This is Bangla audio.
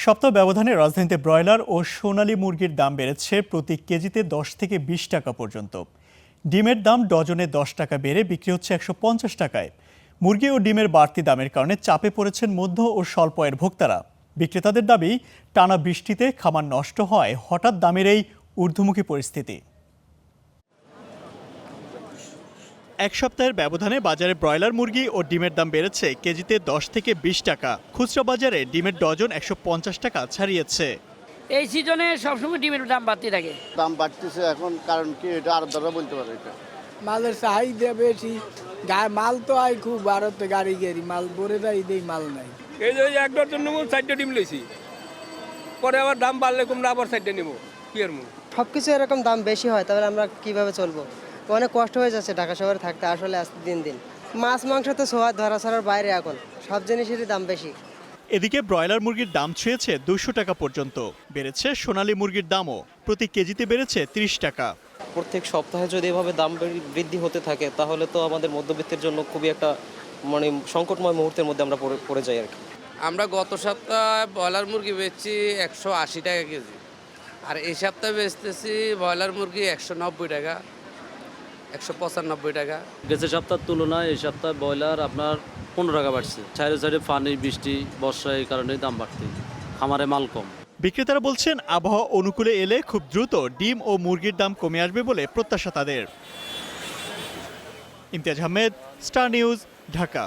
সপ্তাহ ব্যবধানে রাজধানীতে ব্রয়লার ও সোনালী মুরগির দাম বেড়েছে প্রতি কেজিতে 10 থেকে 20 টাকা পর্যন্ত। ডিমের দাম ডজনে 10 টাকা বেড়ে বিক্রি হচ্ছে 150 টাকায়। মুরগি ও ডিমের বাড়তি দামের কারণে চাপে পড়েছেন মধ্য ও স্বল্প আয়ের ভোক্তারা। বিক্রেতাদের দাবি, টানা বৃষ্টিতে খামার নষ্ট হয় হঠাৎ দামের এই ঊর্ধ্বমুখী পরিস্থিতি। এক সপ্তাহের ব্যবধানে বাজারে ব্রয়লার মুরগি ও ডিমের দাম বেড়েছে কেজিতে 10 থেকে 20 টাকা। খুচরা বাজারে ডিমের ডজন 150 টাকা ছাড়িয়েছে। এই সিজনে সবসময় ডিমের দাম বাড়তে থাকে। দাম বাড়তেছে এখন, কারণ কি এটা আর ধরা বলতে পারে। এটা মালের চাহিদা বেশি, মাল তো আই খুব ভারতে গাড়ি মাল ভরে যায়, দেই মাল নাই। এই যে এক ডজন নেবো, 4টা ডিম লইছি, পরে আবার দাম বাড়লে কমলে আবার 4টা নেবো, কি আর সবকিছু এরকম দাম বেশি হয়, তাহলে আমরা কিভাবে চলবো? অনেক কষ্ট হয়ে যাচ্ছে ঢাকা শহরে থাকতে আসলে আস্তে দিন দিন। মাছ মাংস তো সোয়া ধরা ছাড়ার বাইরে, এখন সব জিনিসেরই দাম বেশি। এদিকে ব্রয়লার মুরগির দাম ছুঁয়েছে 200 টাকা পর্যন্ত। বেড়েছে সোনালী মুরগির দামও, প্রতি কেজিতে বেড়েছে 30 টাকা। প্রত্যেক সপ্তাহে যদি এভাবে দাম বৃদ্ধি হতে থাকে তাহলে তো আমাদের মধ্যবিত্তের জন্য খুবই একটা সংকটময় মুহূর্তের মধ্যে আমরা পড়ে যাই আর কি। আমরা গত সপ্তাহে ব্রয়লার মুরগি বেচছি 180 টাকা কেজি, আর এই সপ্তাহে বেচতেছি ব্রয়লার মুরগি 190 টাকা, 195 টাকা। গেছে সপ্তাহের তুলনায় এই সপ্তাহে ব্রয়লার আপনার 15 টাকা বাড়ছে। সাইডে পানি, বৃষ্টি, বর্ষা, এই কারণেই দাম বাড়ছে, খামারে মাল কম। বিক্রেতারা বলছেন, আবহাওয়া অনুকূলে এলে খুব দ্রুত ডিম ও মুরগির দাম কমে আসবে বলে প্রত্যাশা তাদের। Imtiaz Ahmed, star news, Dhaka.